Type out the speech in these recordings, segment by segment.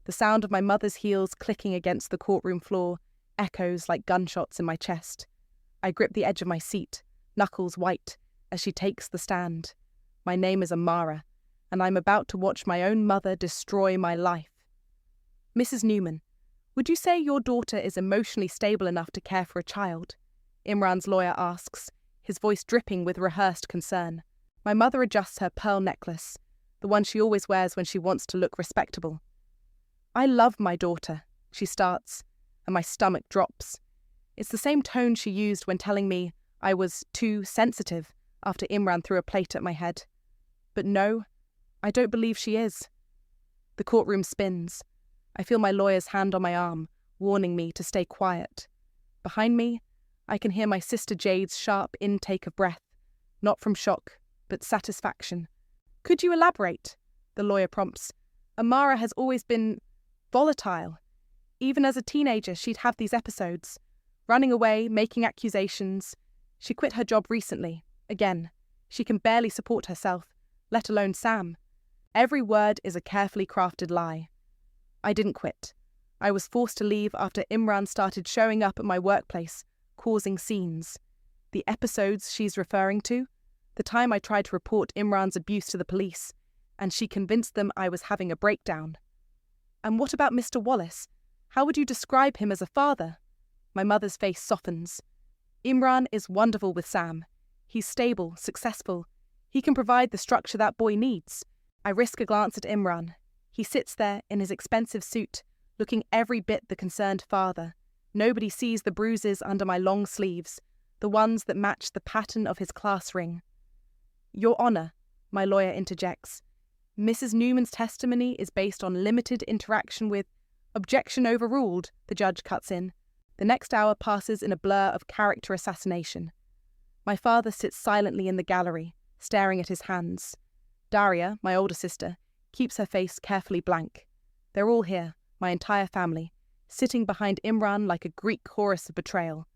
The sound of my mother's heels clicking against the courtroom floor echoes like gunshots in my chest. I grip the edge of my seat, knuckles white, as she takes the stand. My name is Amara, and I'm about to watch my own mother destroy my life. Mrs. Newman, would you say your daughter is emotionally stable enough to care for a child? Imran's lawyer asks, his voice dripping with rehearsed concern. My mother adjusts her pearl necklace, the one she always wears when she wants to look respectable. I love my daughter, she starts, and my stomach drops. It's the same tone she used when telling me I was too sensitive after Imran threw a plate at my head. But no, I don't believe she is. The courtroom spins. I feel my lawyer's hand on my arm, warning me to stay quiet. Behind me, I can hear my sister Jade's sharp intake of breath, not from shock, but satisfaction. Could you elaborate? The lawyer prompts. Amara has always been volatile. Even as a teenager, she'd have these episodes. Running away, making accusations. She quit her job recently. Again, she can barely support herself, let alone Sam. Every word is a carefully crafted lie. I didn't quit. I was forced to leave after Imran started showing up at my workplace, causing scenes. The episodes she's referring to? The time I tried to report Imran's abuse to the police, and she convinced them I was having a breakdown. And what about Mr. Wallace? How would you describe him as a father? My mother's face softens. Imran is wonderful with Sam. He's stable, successful. He can provide the structure that boy needs. I risk a glance at Imran. He sits there in his expensive suit, looking every bit the concerned father. Nobody sees the bruises under my long sleeves, the ones that match the pattern of his class ring. Your Honour, my lawyer interjects. Mrs. Newman's testimony is based on limited interaction with... Objection overruled, the judge cuts in. The next hour passes in a blur of character assassination. My father sits silently in the gallery, staring at his hands. Daria, my older sister, keeps her face carefully blank. They're all here, my entire family, sitting behind Imran like a Greek chorus of betrayal.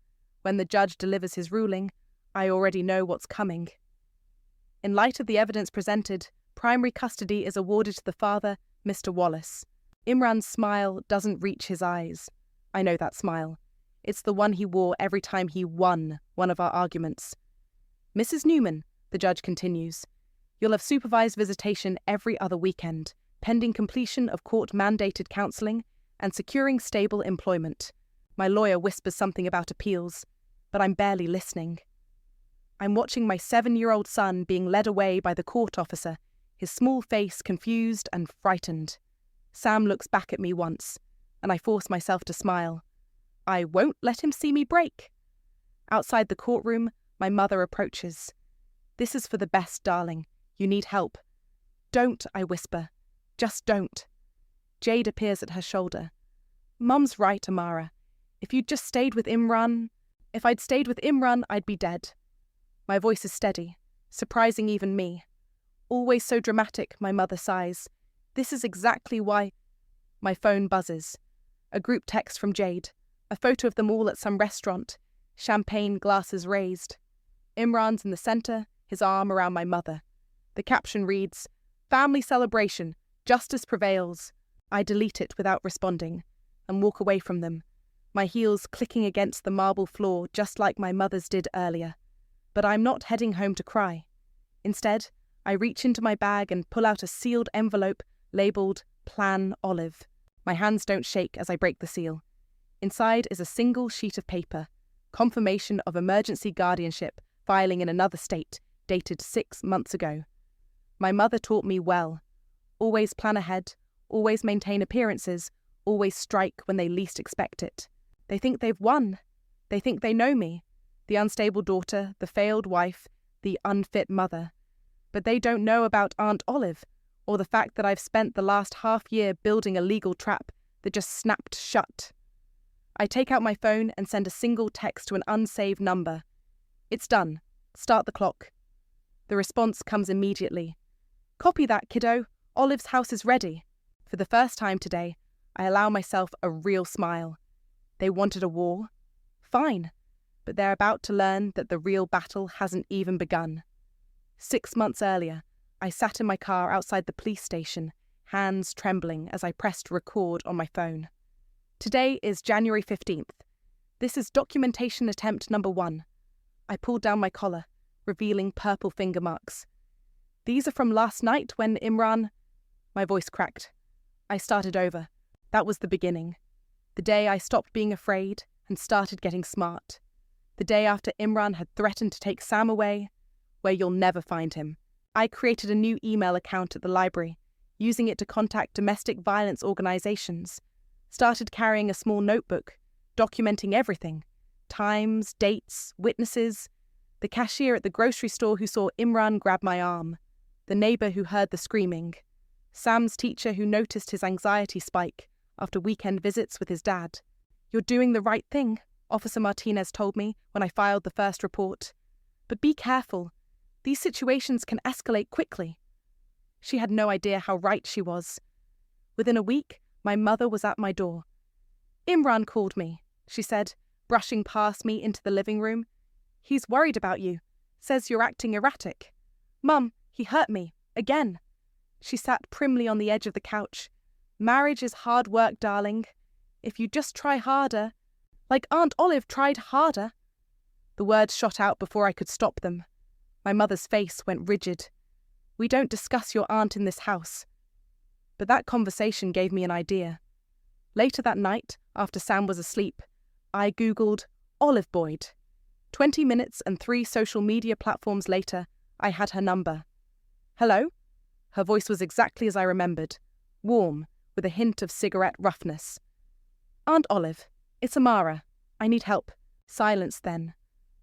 When the judge delivers his ruling, I already know what's coming. In light of the evidence presented, primary custody is awarded to the father, Mr. Wallace. Imran's smile doesn't reach his eyes. I know that smile. It's the one he wore every time he won one of our arguments. Mrs. Newman, the judge continues, you'll have supervised visitation every other weekend, pending completion of court-mandated counselling and securing stable employment. My lawyer whispers something about appeals, but I'm barely listening. I'm watching my 7-year-old son being led away by the court officer, his small face confused and frightened. Sam looks back at me once, and I force myself to smile. I won't let him see me break. Outside the courtroom, my mother approaches. This is for the best, darling. You need help. Don't, I whisper. Just don't. Jade appears at her shoulder. Mum's right, Amara. If I'd stayed with Imran, I'd be dead. My voice is steady, surprising even me. Always so dramatic, my mother sighs. This is exactly why... My phone buzzes. A group text from Jade. A photo of them all at some restaurant. Champagne glasses raised. Imran's in the centre, his arm around my mother. The caption reads, "Family celebration. Justice prevails." I delete it without responding and walk away from them, my heels clicking against the marble floor just like my mother's did earlier. But I'm not heading home to cry. Instead, I reach into my bag and pull out a sealed envelope labelled Plan Olive. My hands don't shake as I break the seal. Inside is a single sheet of paper, confirmation of emergency guardianship filing in another state, dated 6 months ago. My mother taught me well. Always plan ahead, always maintain appearances, always strike when they least expect it. They think they've won. They think they know me. The unstable daughter, the failed wife, the unfit mother. But they don't know about Aunt Olive, or the fact that I've spent the last half-year building a legal trap that just snapped shut. I take out my phone and send a single text to an unsaved number. It's done. Start the clock. The response comes immediately. Copy that, kiddo. Olive's house is ready. For the first time today, I allow myself a real smile. They wanted a war? Fine. But they're about to learn that the real battle hasn't even begun. 6 months earlier, I sat in my car outside the police station, hands trembling as I pressed record on my phone. Today is January 15th. This is documentation attempt number 1. I pulled down my collar, revealing purple finger marks. These are from last night when Imran... My voice cracked. I started over. That was the beginning. The day I stopped being afraid and started getting smart. The day after Imran had threatened to take Sam away, where you'll never find him. I created a new email account at the library, using it to contact domestic violence organizations. Started carrying a small notebook, documenting everything. Times, dates, witnesses. The cashier at the grocery store who saw Imran grab my arm. The neighbour who heard the screaming. Sam's teacher who noticed his anxiety spike after weekend visits with his dad. "You're doing the right thing," Officer Martinez told me when I filed the first report. "But be careful. These situations can escalate quickly." She had no idea how right she was. Within a week, my mother was at my door. "Imran called me," she said, brushing past me into the living room. "He's worried about you. Says you're acting erratic. Mum, he hurt me. Again." She sat primly on the edge of the couch. "Marriage is hard work, darling. If you just try harder, like Aunt Olive tried harder." The words shot out before I could stop them. My mother's face went rigid. "We don't discuss your aunt in this house." But that conversation gave me an idea. Later that night, after Sam was asleep, I Googled Olive Boyd. 20 minutes and 3 social media platforms later, I had her number. "Hello?" Her voice was exactly as I remembered, warm, with a hint of cigarette roughness. "Aunt Olive, it's Amara. I need help." Silence then.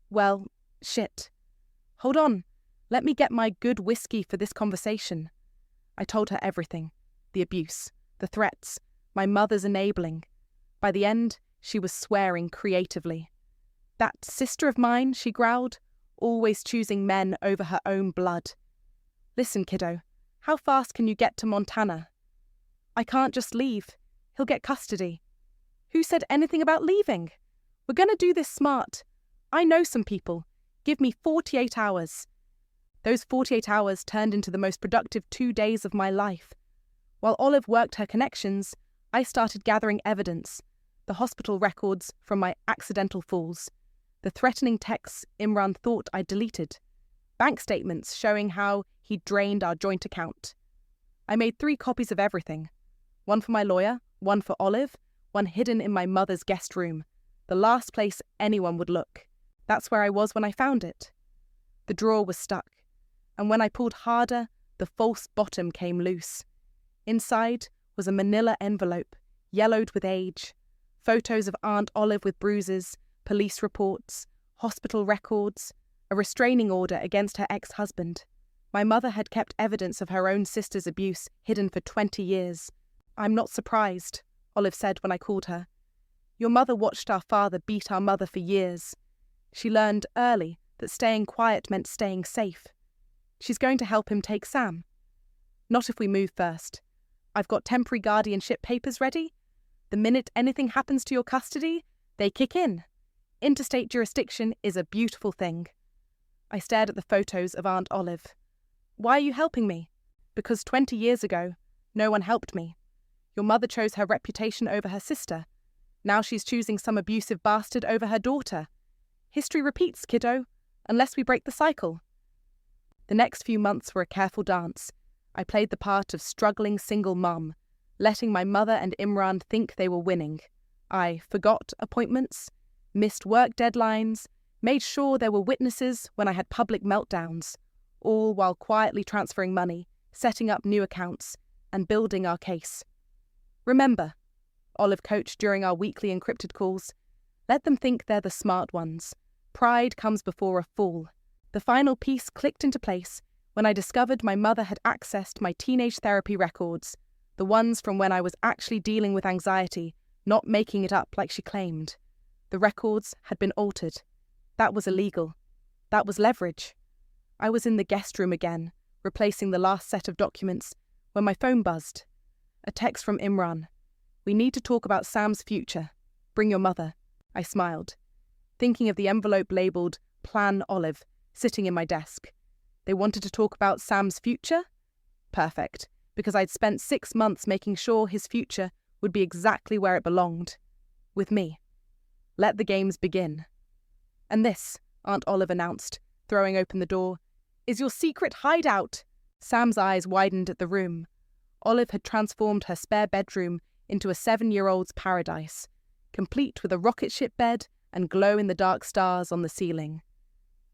"Well, shit. Hold on. Let me get my good whiskey for this conversation." I told her everything. The abuse, the threats, my mother's enabling. By the end, she was swearing creatively. "That sister of mine," she growled, always choosing men over her own blood. "Listen, kiddo, how fast can you get to Montana?" "I can't just leave. He'll get custody." "Who said anything about leaving? We're going to do this smart. I know some people. Give me 48 hours. Those 48 hours turned into the most productive 2 days of my life. While Olive worked her connections, I started gathering evidence. The hospital records from my accidental falls. The threatening texts Imran thought I'd deleted. Bank statements showing how he'd drained our joint account. I made 3 copies of everything. One for my lawyer, one for Olive, one hidden in my mother's guest room. The last place anyone would look. That's where I was when I found it. The drawer was stuck, and when I pulled harder, the false bottom came loose. Inside was a manila envelope, yellowed with age. Photos of Aunt Olive with bruises, police reports, hospital records, a restraining order against her ex-husband. My mother had kept evidence of her own sister's abuse hidden for 20 years. "I'm not surprised," Olive said when I called her. "Your mother watched our father beat our mother for years. She learned early that staying quiet meant staying safe. She's going to help him take Sam." "Not if we move first. I've got temporary guardianship papers ready. The minute anything happens to your custody, they kick in. Interstate jurisdiction is a beautiful thing." I stared at the photos of Aunt Olive. "Why are you helping me?" "Because 20 years ago, no one helped me. Your mother chose her reputation over her sister. Now she's choosing some abusive bastard over her daughter. History repeats, kiddo, unless we break the cycle." The next few months were a careful dance. I played the part of struggling single mum, letting my mother and Imran think they were winning. I forgot appointments, missed work deadlines, made sure there were witnesses when I had public meltdowns, all while quietly transferring money, setting up new accounts, and building our case. "Remember," Olive coached during our weekly encrypted calls, "let them think they're the smart ones. Pride comes before a fall." The final piece clicked into place when I discovered my mother had accessed my teenage therapy records, the ones from when I was actually dealing with anxiety, not making it up like she claimed. The records had been altered. That was illegal. That was leverage. I was in the guest room again, replacing the last set of documents, when my phone buzzed. A text from Imran. "We need to talk about Sam's future. Bring your mother." I smiled, thinking of the envelope labelled Plan Olive sitting in my desk. They wanted to talk about Sam's future? Perfect. because I'd spent 6 months making sure his future would be exactly where it belonged. With me. Let the games begin. And this, Aunt Olive announced, throwing open the door, is your secret hideout. Sam's eyes widened at the room. Olive had transformed her spare bedroom into a 7-year-old's paradise, complete with a rocket ship bed and glow-in-the-dark stars on the ceiling.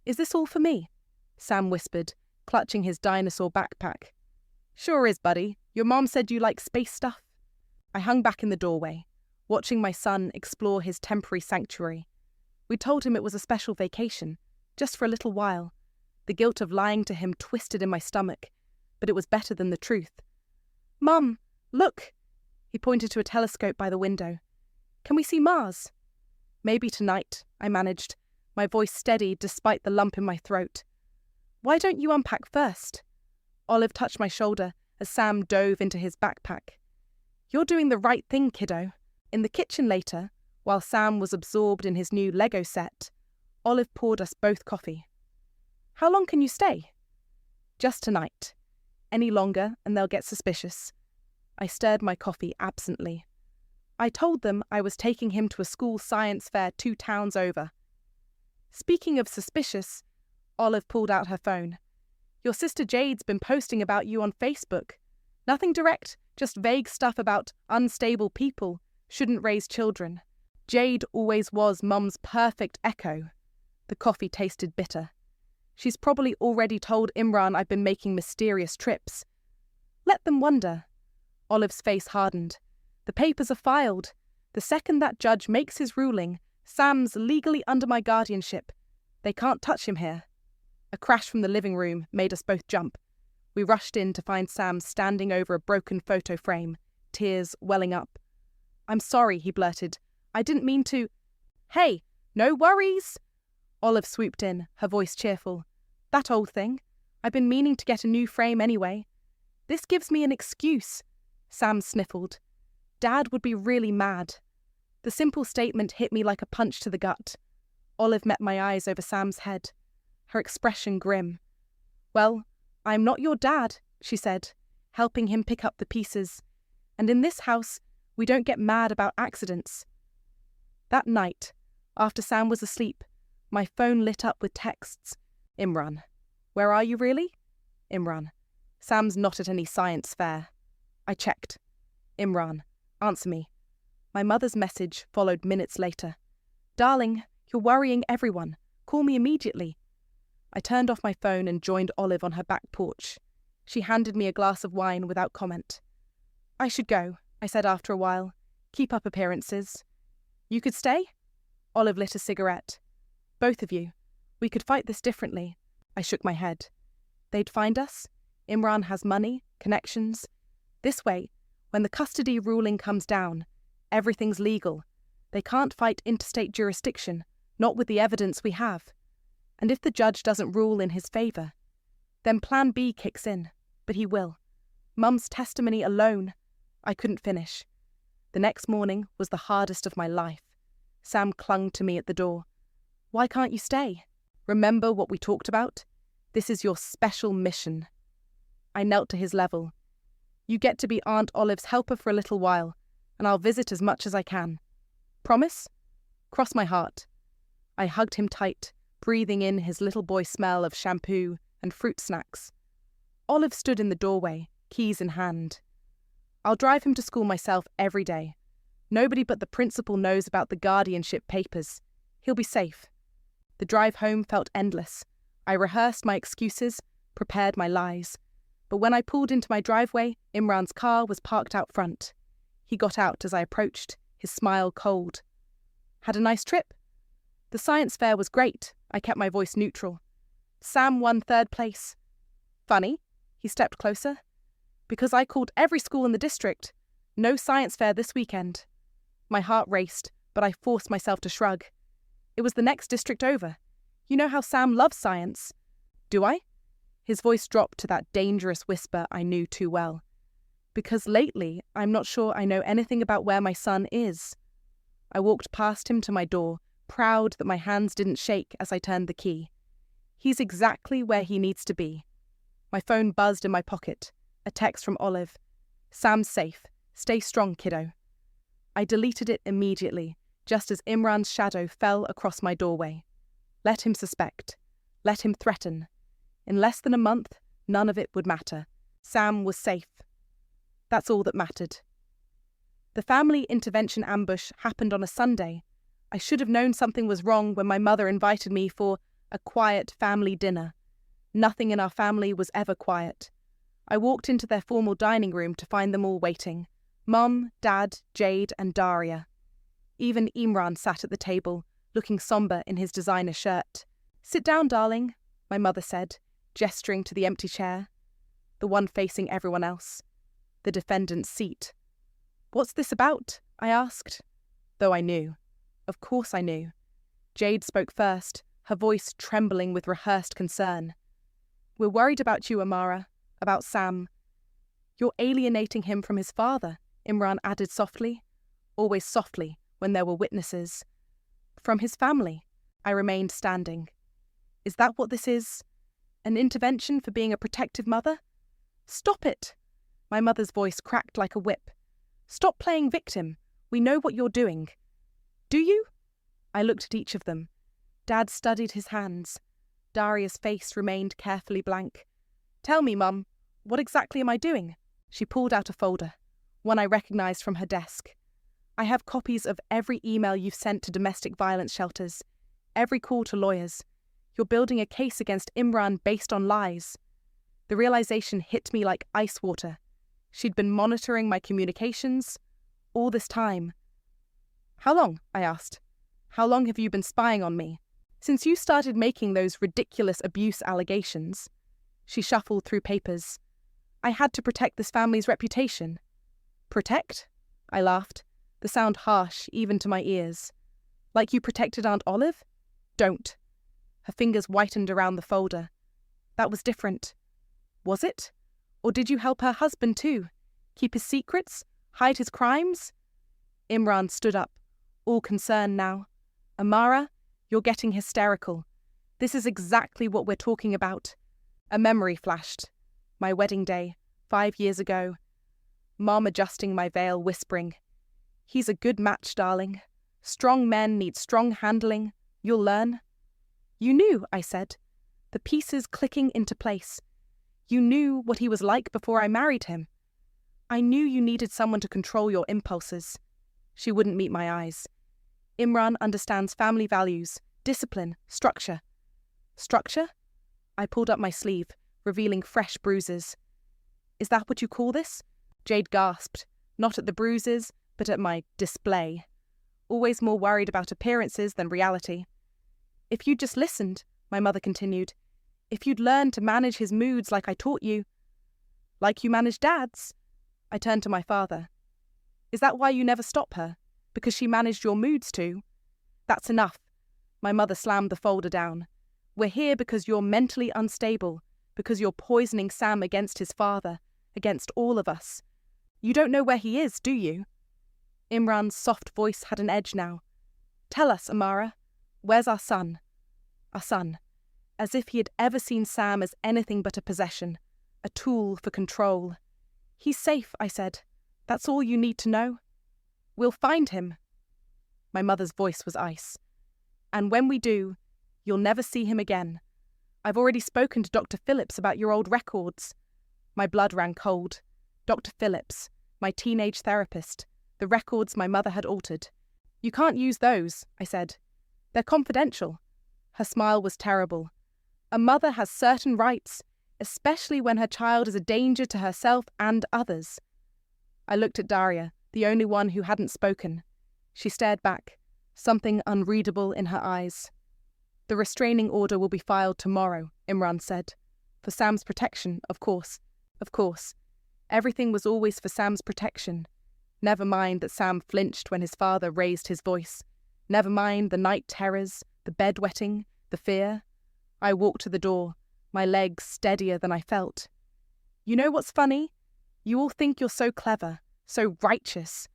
Is this all for me? Sam whispered, clutching his dinosaur backpack. Sure is, buddy. Your mom said you like space stuff. I hung back in the doorway, watching my son explore his temporary sanctuary. We told him it was a special vacation, just for a little while. The guilt of lying to him twisted in my stomach, but it was better than the truth. Mum, look! He pointed to a telescope by the window. Can we see Mars? Maybe tonight, I managed, my voice steady despite the lump in my throat. Why don't you unpack first? Olive touched my shoulder as Sam dove into his backpack. You're doing the right thing, kiddo. In the kitchen later, while Sam was absorbed in his new Lego set, Olive poured us both coffee. How long can you stay? Just tonight. Any longer and they'll get suspicious. I stirred my coffee absently. I told them I was taking him to a school science fair 2 towns over. Speaking of suspicious, Olive pulled out her phone. Your sister Jade's been posting about you on Facebook. Nothing direct, just vague stuff about unstable people, shouldn't raise children. Jade always was Mum's perfect echo. The coffee tasted bitter. She's probably already told Imran I've been making mysterious trips. Let them wonder. Olive's face hardened. The papers are filed. The second that judge makes his ruling, Sam's legally under my guardianship. They can't touch him here. A crash from the living room made us both jump. We rushed in to find Sam standing over a broken photo frame, tears welling up. I'm sorry, he blurted. I didn't mean to. Hey, no worries. Olive swooped in, her voice cheerful. That old thing. I've been meaning to get a new frame anyway. This gives me an excuse. Sam sniffled. Dad would be really mad. The simple statement hit me like a punch to the gut. Olive met my eyes over Sam's head, her expression grim. Well, I'm not your dad, she said, helping him pick up the pieces. And in this house, we don't get mad about accidents. That night, after Sam was asleep, my phone lit up with texts. Imran. Where are you really? Imran. Sam's not at any science fair. I checked. Imran. Answer me. My mother's message followed minutes later. Darling, you're worrying everyone. Call me immediately. I turned off my phone and joined Olive on her back porch. She handed me a glass of wine without comment. I should go, I said after a while. Keep up appearances. You could stay? Olive lit a cigarette. Both of you. We could fight this differently. I shook my head. They'd find us. Imran has money, connections. This way, when the custody ruling comes down, everything's legal. They can't fight interstate jurisdiction, not with the evidence we have. And if the judge doesn't rule in his favour, then Plan B kicks in, but he will. Mum's testimony alone. I couldn't finish. The next morning was the hardest of my life. Sam clung to me at the door. Why can't you stay? Remember what we talked about? This is your special mission. I knelt to his level. You get to be Aunt Olive's helper for a little while, and I'll visit as much as I can. Promise? Cross my heart. I hugged him tight, breathing in his little boy smell of shampoo and fruit snacks. Olive stood in the doorway, keys in hand. I'll drive him to school myself every day. Nobody but the principal knows about the guardianship papers. He'll be safe. The drive home felt endless. I rehearsed my excuses, prepared my lies. But when I pulled into my driveway, Imran's car was parked out front. He got out as I approached, his smile cold. Had a nice trip? The science fair was great. I kept my voice neutral. Sam won 3rd place. Funny. He stepped closer. Because I called every school in the district. No science fair this weekend. My heart raced, but I forced myself to shrug. It was the next district over. You know how Sam loves science. Do I? His voice dropped to that dangerous whisper I knew too well. Because lately, I'm not sure I know anything about where my son is. I walked past him to my door, proud that my hands didn't shake as I turned the key. He's exactly where he needs to be. My phone buzzed in my pocket. A text from Olive. "Sam's safe. Stay strong, kiddo." I deleted it immediately, just as Imran's shadow fell across my doorway. Let him suspect. Let him threaten. In less than a month, none of it would matter. Sam was safe. That's all that mattered. The family intervention ambush happened on a Sunday. I should have known something was wrong when my mother invited me for a quiet family dinner. Nothing in our family was ever quiet. I walked into their formal dining room to find them all waiting. Mum, Dad, Jade, and Daria. Even Imran sat at the table, looking somber in his designer shirt. "Sit down, darling," my mother said, gesturing to the empty chair. The one facing everyone else. The defendant's seat. "What's this about?" I asked. Though I knew. Of course I knew. Jade spoke first, her voice trembling with rehearsed concern. "We're worried about you, Amara. About Sam. You're alienating him from his father," Imran added softly. Always softly, when there were witnesses. "From his family." I remained standing. "Is that what this is? An intervention for being a protective mother?" "Stop it!" My mother's voice cracked like a whip. "Stop playing victim. We know what you're doing." "Do you?" I looked at each of them. Dad studied his hands. Daria's face remained carefully blank. "Tell me, Mum, what exactly am I doing?" She pulled out a folder, one I recognised from her desk. "I have copies of every email you've sent to domestic violence shelters, every call to lawyers. You're building a case against Imran based on lies." The realisation hit me like ice water. She'd been monitoring my communications all this time. "How long?" I asked. "How long have you been spying on me?" "Since you started making those ridiculous abuse allegations." She shuffled through papers. "I had to protect this family's reputation." "Protect?" I laughed, the sound harsh even to my ears. "Like you protected Aunt Olive?" "Don't." Her fingers whitened around the folder. "That was different." "Was it? Or did you help her husband too? Keep his secrets? Hide his crimes?" Imran stood up, all concerned now. "Amara, you're getting hysterical. This is exactly what we're talking about." A memory flashed. My wedding day, 5 years ago. Mom adjusting my veil, whispering, "He's a good match, darling. Strong men need strong handling. You'll learn." "You knew," I said, the pieces clicking into place. "You knew what he was like before I married him." "I knew you needed someone to control your impulses." She wouldn't meet my eyes. "Imran understands family values, discipline, structure." "Structure?" I pulled up my sleeve, revealing fresh bruises. "Is that what you call this?" Jade gasped, not at the bruises, but at my display. Always more worried about appearances than reality. "If you'd just listened," my mother continued. "If you'd learned to manage his moods like I taught you." "Like you manage Dad's?" I turned to my father. "Is that why you never stop her? Because she managed your moods too?" "That's enough." My mother slammed the folder down. "We're here because you're mentally unstable, because you're poisoning Sam against his father, against all of us. You don't know where he is, do you?" Imran's soft voice had an edge now. "Tell us, Amara, where's our son?" Our son. As if he had ever seen Sam as anything but a possession, a tool for control. "He's safe," I said. "That's all you need to know." "We'll find him." My mother's voice was ice. "And when we do, you'll never see him again. I've already spoken to Dr. Phillips about your old records." My blood ran cold. Dr. Phillips, my teenage therapist, the records my mother had altered. "You can't use those," I said. "They're confidential." Her smile was terrible. "A mother has certain rights, especially when her child is a danger to herself and others." I looked at Daria, the only one who hadn't spoken. She stared back, something unreadable in her eyes. "The restraining order will be filed tomorrow," Imran said. "For Sam's protection, of course. Of course. Everything was always for Sam's protection. Never mind that Sam flinched when his father raised his voice. Never mind the night terrors, the bedwetting, the fear." I walked to the door, my legs steadier than I felt. "You know what's funny? You all think you're so clever, so righteous.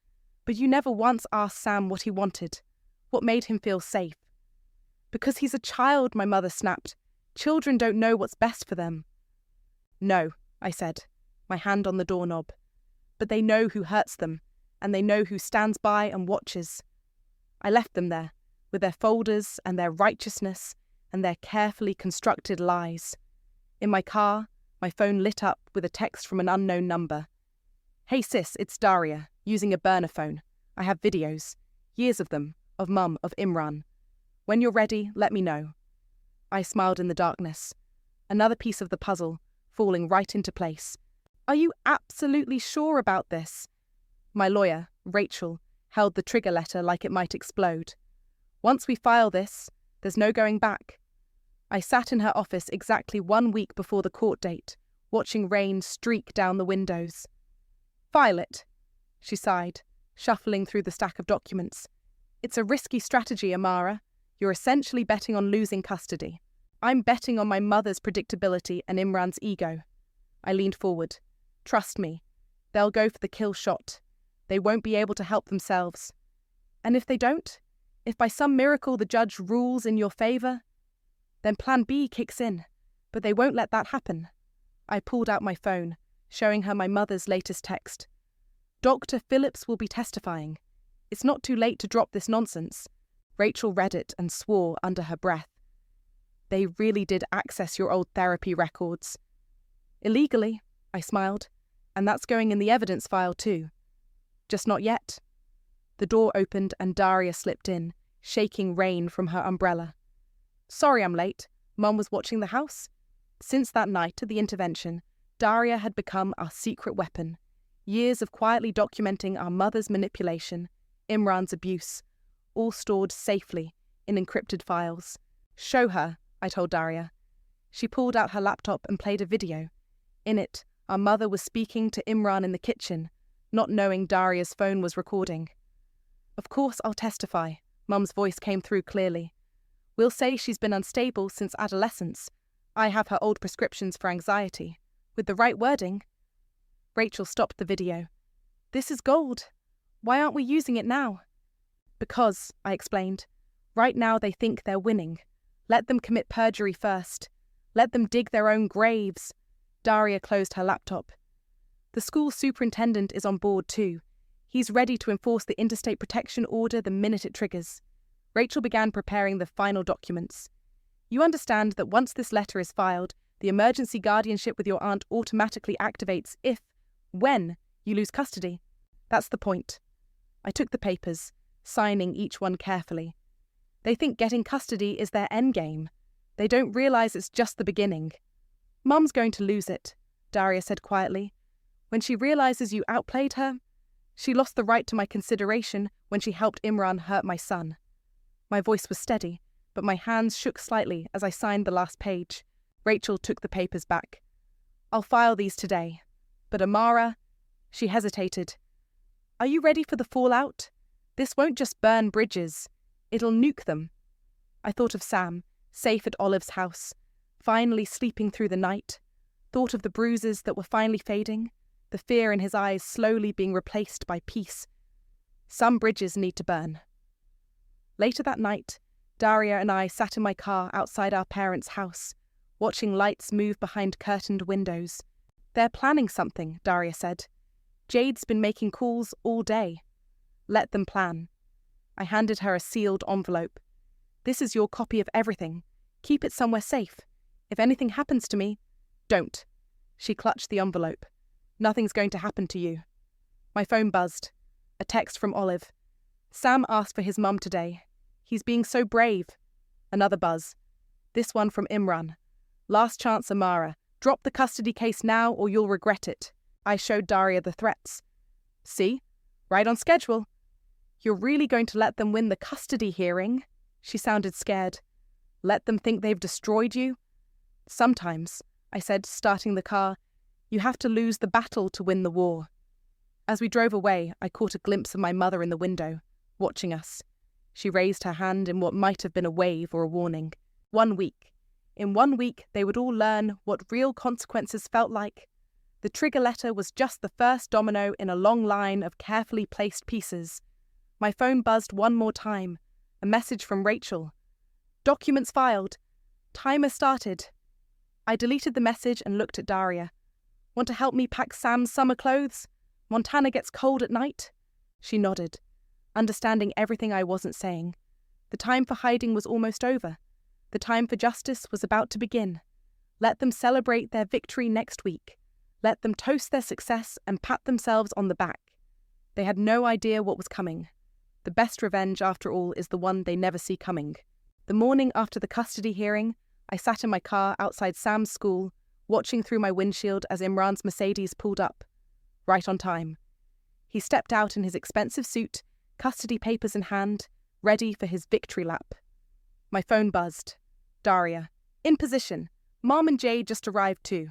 But you never once asked Sam what he wanted, what made him feel safe." "Because he's a child," my mother snapped. "Children don't know what's best for them." "No," I said. my hand on the doorknob. But they know who hurts them, and they know who stands by and watches. I left them there, with their folders and their righteousness and their carefully constructed lies. In my car, my phone lit up with a text from an unknown number. "Hey sis, it's Daria, using a burner phone. I have videos, years of them, of Mum, of Imran. When you're ready, let me know." I smiled in the darkness. Another piece of the puzzle, falling right into place. "Are you absolutely sure about this?" My lawyer, Rachel, held the trigger letter like it might explode. "Once we file this, there's no going back." I sat in her office exactly 1 week before the court date, watching rain streak down the windows. "File it," she sighed, shuffling through the stack of documents. "It's a risky strategy, Amara. You're essentially betting on losing custody. I'm betting on my mother's predictability and Imran's ego." I leaned forward. "Trust me, they'll go for the kill shot. They won't be able to help themselves. And if they don't, if by some miracle the judge rules in your favour, then Plan B kicks in, but they won't let that happen." I pulled out my phone, showing her my mother's latest text. "Dr. Phillips will be testifying. It's not too late to drop this nonsense." Rachel read it and swore under her breath. "They really did access your old therapy records." "Illegally," I smiled, "and that's going in the evidence file too. Just not yet." The door opened and Daria slipped in, shaking rain from her umbrella. "Sorry I'm late. Mum was watching the house." Since that night at the intervention, Daria had become our secret weapon. Years of quietly documenting our mother's manipulation, Imran's abuse, all stored safely in encrypted files. "Show her," I told Daria. She pulled out her laptop and played a video. In it, our mother was speaking to Imran in the kitchen, not knowing Daria's phone was recording. "Of course I'll testify," Mum's voice came through clearly. "We'll say she's been unstable since adolescence. I have her old prescriptions for anxiety. With the right wording." Rachel stopped the video. "This is gold. Why aren't we using it now?" "Because," I explained, "right now they think they're winning. Let them commit perjury first. Let them dig their own graves." Daria closed her laptop. "The school superintendent is on board too. He's ready to enforce the interstate protection order the minute it triggers." Rachel began preparing the final documents. "You understand that once this letter is filed, the emergency guardianship with your aunt automatically activates when you lose custody. That's the point." I took the papers, signing each one carefully. "They think getting custody is their endgame. They don't realise it's just the beginning." "Mum's going to lose it," Daria said quietly. "When she realises you outplayed her, she lost the right to my consideration when she helped Imran hurt my son." My voice was steady, but my hands shook slightly as I signed the last page. Rachel took the papers back. "I'll file these today. But Amara," she hesitated, "are you ready for the fallout? This won't just burn bridges. It'll nuke them." I thought of Sam, safe at Olive's house, finally sleeping through the night. Thought of the bruises that were finally fading, the fear in his eyes slowly being replaced by peace. Some bridges need to burn. Later that night, Daria and I sat in my car outside our parents' house, watching lights move behind curtained windows. "They're planning something," Daria said. "Jade's been making calls all day. Let them plan." I handed her a sealed envelope. "This is your copy of everything. Keep it somewhere safe. If anything happens to me, don't." She clutched the envelope. "Nothing's going to happen to you." My phone buzzed. A text from Olive. "Sam asked for his mum today. He's being so brave." Another buzz. This one from Imran. "Last chance, Amara. Drop the custody case now or you'll regret it." I showed Daria the threats. "See? Right on schedule." "You're really going to let them win the custody hearing?" She sounded scared. "Let them think they've destroyed you?" "Sometimes," I said, starting the car, "you have to lose the battle to win the war." As we drove away, I caught a glimpse of my mother in the window, watching us. She raised her hand in what might have been a wave or a warning. 1 week. In 1 week, they would all learn what real consequences felt like. The trigger letter was just the first domino in a long line of carefully placed pieces. My phone buzzed one more time. A message from Rachel. "Documents filed. Timer started." I deleted the message and looked at Daria. Want to help me pack Sam's summer clothes? Montana gets cold at night." She nodded, understanding everything I wasn't saying. The time for hiding was almost over. The time for justice was about to begin. Let them celebrate their victory next week. Let them toast their success and pat themselves on the back. They had no idea what was coming. The best revenge, after all, is the one they never see coming. The morning after the custody hearing, I sat in my car outside Sam's school, watching through my windshield as Imran's Mercedes pulled up. Right on time. He stepped out in his expensive suit, custody papers in hand, ready for his victory lap. My phone buzzed. Daria. In position. Mom and Jade just arrived too.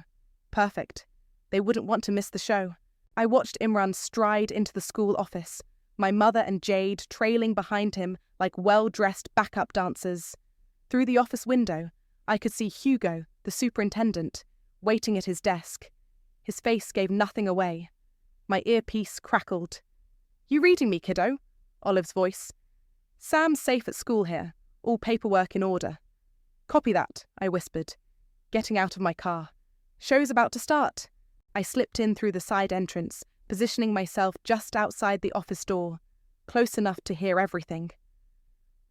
Perfect. They wouldn't want to miss the show. I watched Imran stride into the school office, my mother and Jade trailing behind him like well-dressed backup dancers. Through the office window, I could see Hugo, the superintendent, waiting at his desk. His face gave nothing away. My earpiece crackled. "You reading me, kiddo?" Olive's voice. "Sam's safe at school here. All paperwork in order." "Copy that," I whispered, getting out of my car. "Show's about to start." I slipped in through the side entrance, positioning myself just outside the office door, close enough to hear everything.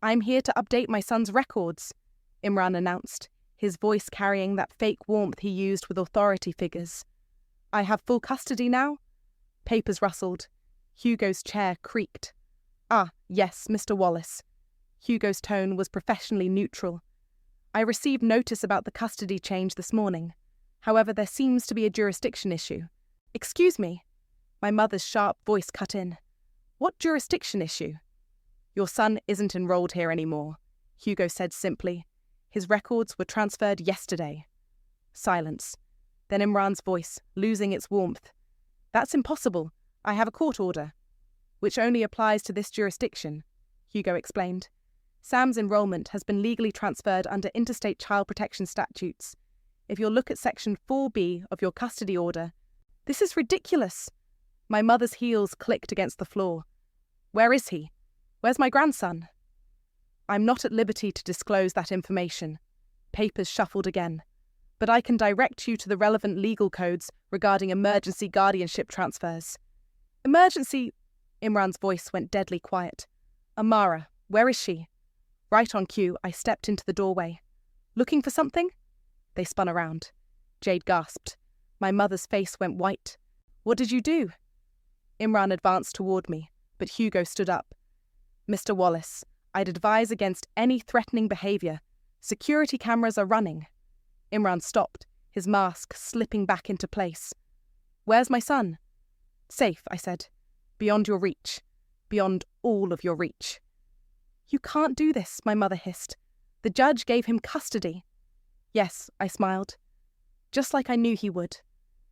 "I'm here to update my son's records," Imran announced, his voice carrying that fake warmth he used with authority figures. "I have full custody now?" Papers rustled. Hugo's chair creaked. "Ah, yes, Mr. Wallace." Hugo's tone was professionally neutral. "I received notice about the custody change this morning. However, there seems to be a jurisdiction issue." "Excuse me." My mother's sharp voice cut in. "What jurisdiction issue?" "Your son isn't enrolled here anymore," Hugo said simply. "His records were transferred yesterday." Silence. Then Imran's voice, losing its warmth. "That's impossible. I have a court order." "Which only applies to this jurisdiction," Hugo explained. "Sam's enrollment has been legally transferred under interstate child protection statutes. If you'll look at Section 4B of your custody order..." "This is ridiculous." My mother's heels clicked against the floor. "Where is he? Where's my grandson?" "I'm not at liberty to disclose that information." Papers shuffled again. "But I can direct you to the relevant legal codes regarding emergency guardianship transfers." "Emergency..." Imran's voice went deadly quiet. "Amara, where is she?" Right on cue, I stepped into the doorway. "Looking for something?" They spun around. Jade gasped. My mother's face went white. "What did you do?" Imran advanced toward me, but Hugo stood up. "Mr. Wallace, I'd advise against any threatening behaviour. Security cameras are running." Imran stopped, his mask slipping back into place. "Where's my son?" "Safe," I said. "Beyond your reach. Beyond all of your reach." "You can't do this," my mother hissed. "The judge gave him custody." "Yes," I smiled. "Just like I knew he would.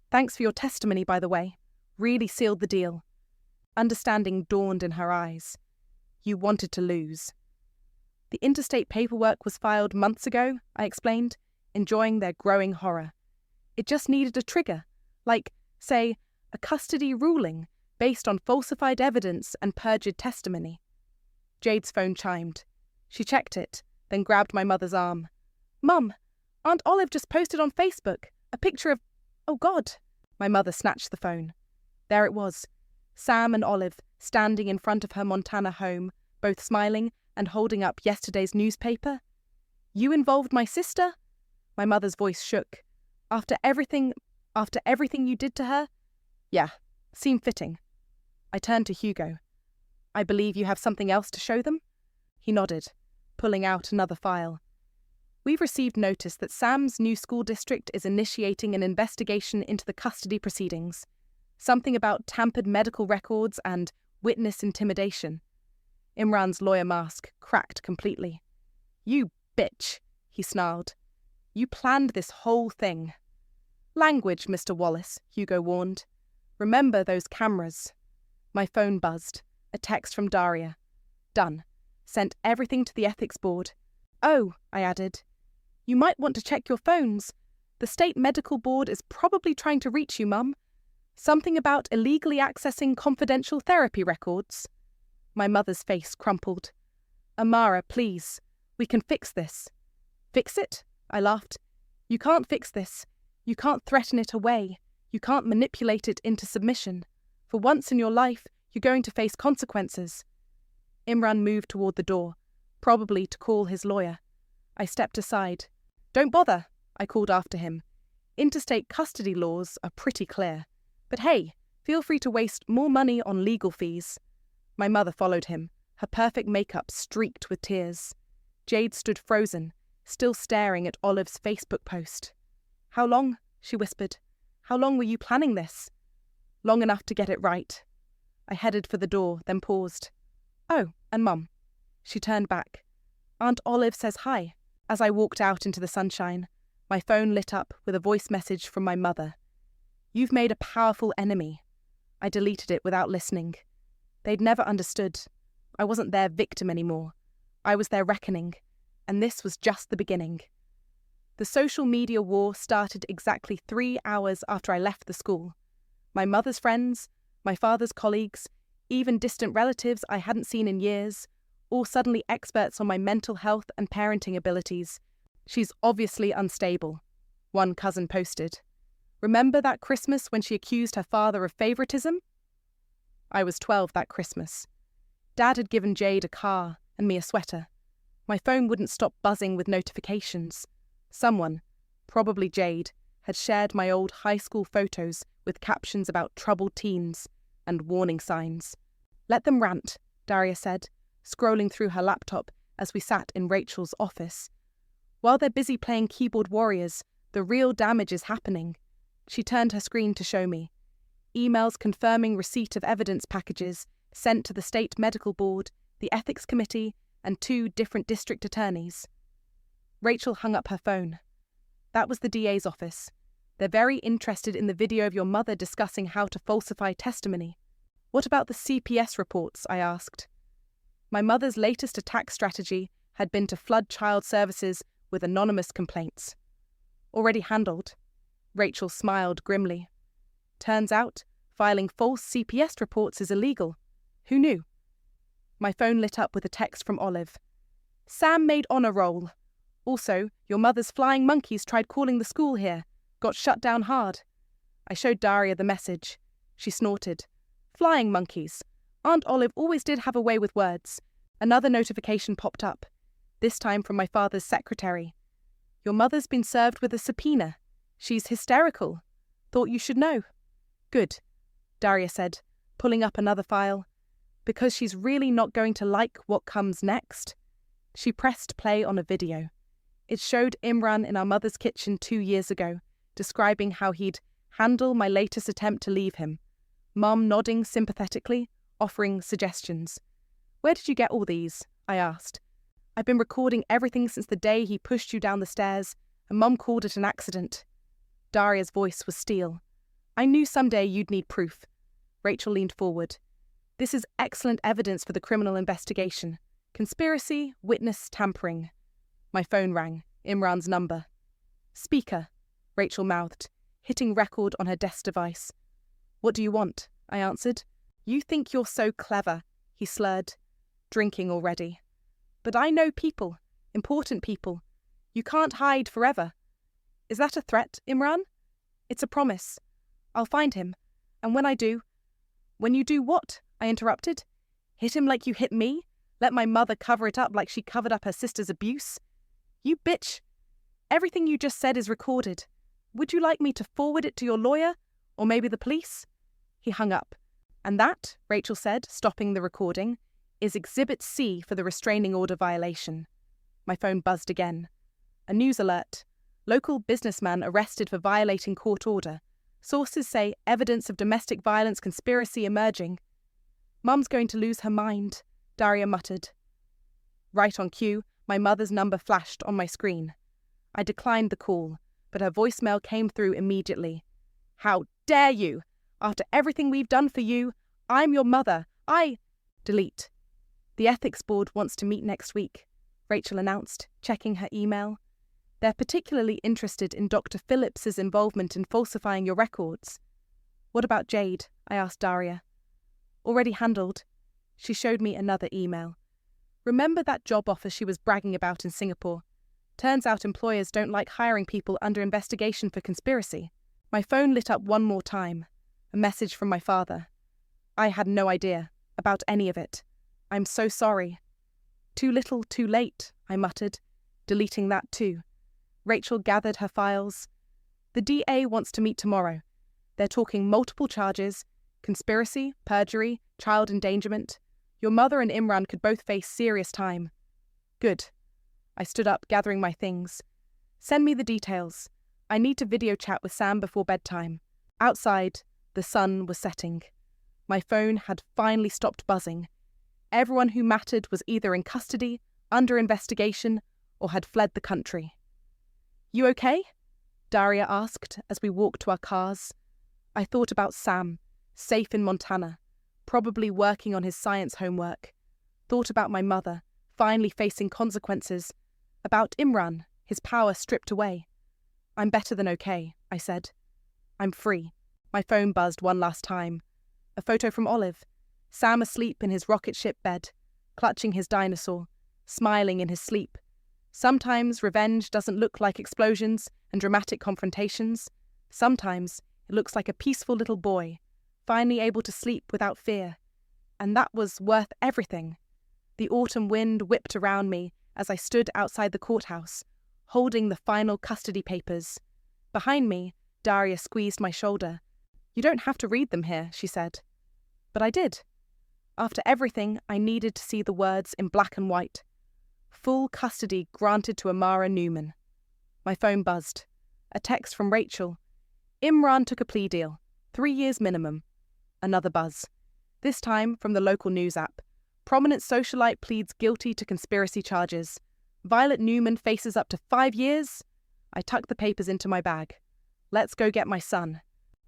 Thanks for your testimony, by the way. Really sealed the deal." Understanding dawned in her eyes. "You wanted to lose." "The interstate paperwork was filed months ago," I explained, enjoying their growing horror. "It just needed a trigger, like, say, a custody ruling based on falsified evidence and perjured testimony." Jade's phone chimed. She checked it, then grabbed my mother's arm. "Mum, Aunt Olive just posted on Facebook a picture of..." "Oh God!" My mother snatched the phone. There it was, Sam and Olive standing in front of her Montana home, both smiling and holding up yesterday's newspaper. "You involved my sister?" My mother's voice shook. After everything you did to her?" "Yeah, seemed fitting." I turned to Hugo. "I believe you have something else to show them?" He nodded, pulling out another file. "We've received notice that Sam's new school district is initiating an investigation into the custody proceedings. Something about tampered medical records and witness intimidation." Imran's lawyer mask cracked completely. "You bitch," he snarled. "You planned this whole thing." "Language, Mr. Wallace," Hugo warned. "Remember those cameras." My phone buzzed. A text from Daria. "Done. Sent everything to the ethics board." "Oh," I added. "You might want to check your phones. The state medical board is probably trying to reach you, Mum. Something about illegally accessing confidential therapy records." My mother's face crumpled. "Amara, please. We can fix this." "Fix it?" I laughed. "You can't fix this. You can't threaten it away. You can't manipulate it into submission. For once in your life, you're going to face consequences. Imran moved toward the door, probably to call his lawyer. I stepped aside. Don't bother, I called after him. Interstate custody laws are pretty clear. But hey, feel free to waste more money on legal fees. My mother followed him, her perfect makeup streaked with tears. Jade stood frozen, still staring at Olive's Facebook post. How long? She whispered. How long were you planning this? Long enough to get it right. I headed for the door, then paused. Oh, and Mum. She turned back. Aunt Olive says hi. As I walked out into the sunshine, my phone lit up with a voice message from my mother. You've made a powerful enemy. I deleted it without listening. They'd never understood. I wasn't their victim anymore. I was their reckoning, and this was just the beginning. The social media war started exactly 3 hours after I left the school. My mother's friends, my father's colleagues, even distant relatives I hadn't seen in years, all suddenly experts on my mental health and parenting abilities. She's obviously unstable, one cousin posted. Remember that Christmas when she accused her father of favoritism? I was 12 that Christmas. Dad had given Jade a car and me a sweater. My phone wouldn't stop buzzing with notifications. Someone, probably Jade, had shared my old high school photos with captions about troubled teens and warning signs. Let them rant, Daria said, scrolling through her laptop as we sat in Rachel's office. While they're busy playing keyboard warriors, the real damage is happening. She turned her screen to show me. Emails confirming receipt of evidence packages sent to the State Medical Board, the Ethics Committee, and 2 different district attorneys. Rachel hung up her phone. That was the DA's office. They're very interested in the video of your mother discussing how to falsify testimony. What about the CPS reports? I asked. My mother's latest attack strategy had been to flood child services with anonymous complaints. Already handled. Rachel smiled grimly. Turns out, filing false CPS reports is illegal. Who knew? My phone lit up with a text from Olive. Sam made honor roll. Also, your mother's flying monkeys tried calling the school here. Got shut down hard. I showed Daria the message. She snorted. Flying monkeys. Aunt Olive always did have a way with words. Another notification popped up, this time from my father's secretary. Your mother's been served with a subpoena. She's hysterical. Thought you should know. Good, Daria said, pulling up another file. Because she's really not going to like what comes next. She pressed play on a video. It showed Imran in our mother's kitchen 2 years ago, describing how he'd handle my latest attempt to leave him. Mum nodding sympathetically, offering suggestions. Where did you get all these? I asked. I've been recording everything since the day he pushed you down the stairs, and Mum called it an accident. Daria's voice was steel. I knew someday you'd need proof. Rachel leaned forward. This is excellent evidence for the criminal investigation. Conspiracy, witness tampering. My phone rang, Imran's number. Speaker, Rachel mouthed, hitting record on her desk device. What do you want? I answered. You think you're so clever, he slurred. Drinking already. But I know people, important people. You can't hide forever. Is that a threat, Imran? It's a promise. I'll find him. And when I do... When you do what? I interrupted. Hit him like you hit me? Let my mother cover it up like she covered up her sister's abuse? You bitch. Everything you just said is recorded. Would you like me to forward it to your lawyer? Or maybe the police? He hung up. And that, Rachel said, stopping the recording, is Exhibit C for the restraining order violation. My phone buzzed again. A news alert. Local businessman arrested for violating court order. Sources say evidence of domestic violence conspiracy emerging. Mum's going to lose her mind, Daria muttered. Right on cue, my mother's number flashed on my screen. I declined the call, but her voicemail came through immediately. How dare you! After everything we've done for you, I'm your mother. Delete. The ethics board wants to meet next week, Rachel announced, checking her email. They're particularly interested in Dr. Phillips's involvement in falsifying your records. What about Jade? I asked Daria. Already handled. She showed me another email. Remember that job offer she was bragging about in Singapore? Turns out employers don't like hiring people under investigation for conspiracy. My phone lit up one more time. A message from my father. I had no idea about any of it. I'm so sorry. Too little, too late, I muttered, deleting that too. Rachel gathered her files. The DA wants to meet tomorrow. They're talking multiple charges: conspiracy, perjury, child endangerment. Your mother and Imran could both face serious time. Good. I stood up, gathering my things. Send me the details. I need to video chat with Sam before bedtime. Outside, the sun was setting. My phone had finally stopped buzzing. Everyone who mattered was either in custody, under investigation, or had fled the country. You okay? Daria asked as we walked to our cars. I thought about Sam, safe in Montana, probably working on his science homework. Thought about my mother, finally facing consequences. About Imran, his power stripped away. I'm better than okay, I said. I'm free. My phone buzzed one last time. A photo from Olive. Sam asleep in his rocket ship bed, clutching his dinosaur, smiling in his sleep. Sometimes revenge doesn't look like explosions and dramatic confrontations. Sometimes it looks like a peaceful little boy, finally able to sleep without fear. And that was worth everything. The autumn wind whipped around me as I stood outside the courthouse, holding the final custody papers. Behind me, Daria squeezed my shoulder. You don't have to read them here, she said. But I did. After everything, I needed to see the words in black and white. Full custody granted to Amara Newman. My phone buzzed. A text from Rachel. Imran took a plea deal. 3 years minimum. Another buzz. This time from the local news app. Prominent socialite pleads guilty to conspiracy charges. Violet Newman faces up to 5 years. I tucked the papers into my bag. Let's go get my son.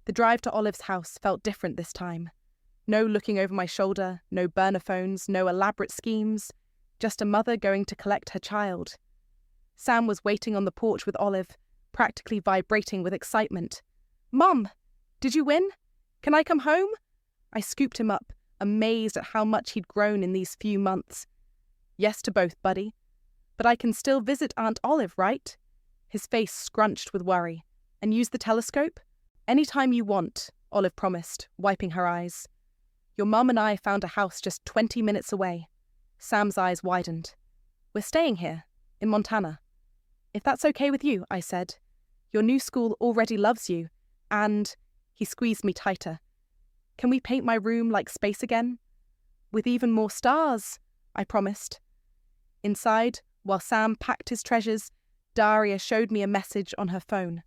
The drive to Olive's house felt different this time. No looking over my shoulder, no burner phones, no elaborate schemes. Just a mother going to collect her child. Sam was waiting on the porch with Olive, practically vibrating with excitement. Mum, did you win? Can I come home? I scooped him up, amazed at how much he'd grown in these few months. Yes to both, buddy. But I can still visit Aunt Olive, right? His face scrunched with worry. And use the telescope? Anytime you want, Olive promised, wiping her eyes. Your mum and I found a house just 20 minutes away. Sam's eyes widened. We're staying here, in Montana. If that's okay with you, I said. Your new school already loves you, and... He squeezed me tighter. Can we paint my room like space again? With even more stars, I promised. Inside, while Sam packed his treasures, Daria showed me a message on her phone.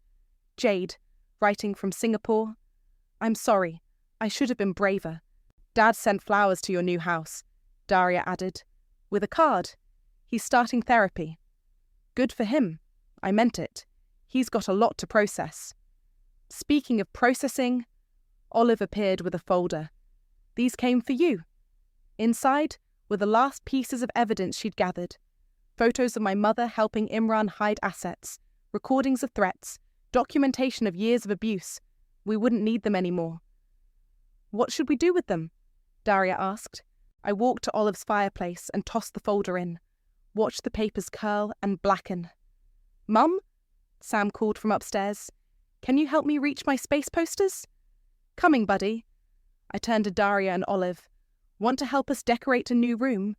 Jade, writing from Singapore. I'm sorry. I should have been braver. Dad sent flowers to your new house, Daria added. With a card. He's starting therapy. Good for him. I meant it. He's got a lot to process. Speaking of processing, Olive appeared with a folder. These came for you. Inside were the last pieces of evidence she'd gathered. Photos of my mother helping Imran hide assets, recordings of threats, documentation of years of abuse. We wouldn't need them anymore. What should we do with them? Daria asked. I walked to Olive's fireplace and tossed the folder in, watched the papers curl and blacken. Mum? Sam called from upstairs. Can you help me reach my space posters? Coming, buddy. I turned to Daria and Olive. Want to help us decorate a new room?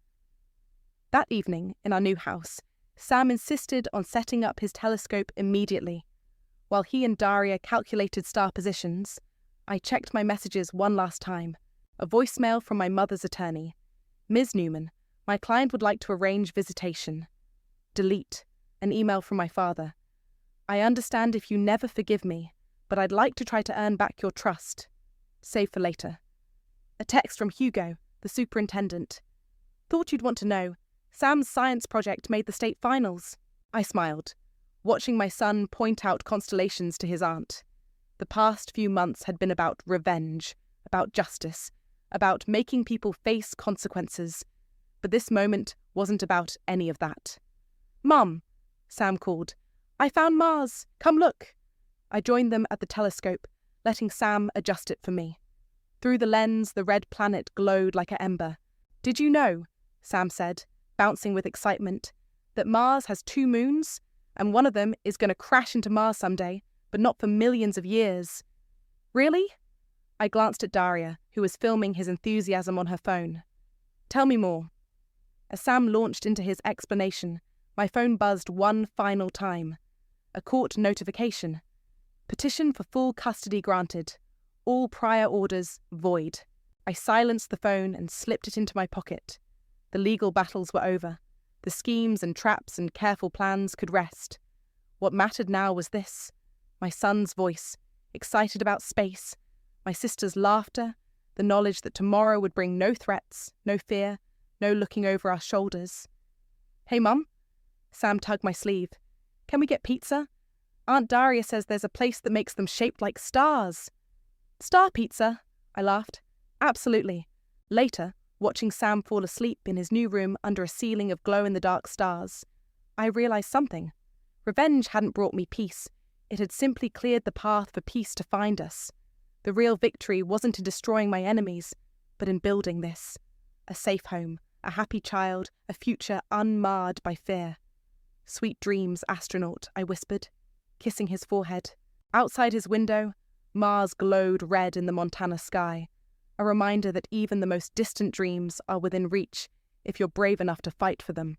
That evening, in our new house, Sam insisted on setting up his telescope immediately. While he and Daria calculated star positions, I checked my messages one last time. A voicemail from my mother's attorney. Ms. Newman, my client would like to arrange visitation. Delete. An email from my father. I understand if you never forgive me, but I'd like to try to earn back your trust. Save for later. A text from Hugo, the superintendent. Thought you'd want to know. Sam's science project made the state finals. I smiled, watching my son point out constellations to his aunt. The past few months had been about revenge, about justice, about making people face consequences. But this moment wasn't about any of that. Mum, Sam called. I found Mars. Come look. I joined them at the telescope, letting Sam adjust it for me. Through the lens, the red planet glowed like an ember. Did you know, Sam said, bouncing with excitement, that Mars has 2 moons, and one of them is going to crash into Mars someday, but not for millions of years. Really? I glanced at Daria, who was filming his enthusiasm on her phone. Tell me more. As Sam launched into his explanation, my phone buzzed one final time. A court notification. Petition for full custody granted. All prior orders void. I silenced the phone and slipped it into my pocket. The legal battles were over. The schemes and traps and careful plans could rest. What mattered now was this: my son's voice, excited about space, my sister's laughter, the knowledge that tomorrow would bring no threats, no fear, no looking over our shoulders. Hey, Mum? Sam tugged my sleeve. Can we get pizza? Aunt Daria says there's a place that makes them shaped like stars. Star pizza? I laughed. Absolutely. Later, watching Sam fall asleep in his new room under a ceiling of glow-in-the-dark stars, I realized something. Revenge hadn't brought me peace. It had simply cleared the path for peace to find us. The real victory wasn't in destroying my enemies, but in building this. A safe home, a happy child, a future unmarred by fear. Sweet dreams, astronaut, I whispered, kissing his forehead. Outside his window, Mars glowed red in the Montana sky, a reminder that even the most distant dreams are within reach if you're brave enough to fight for them.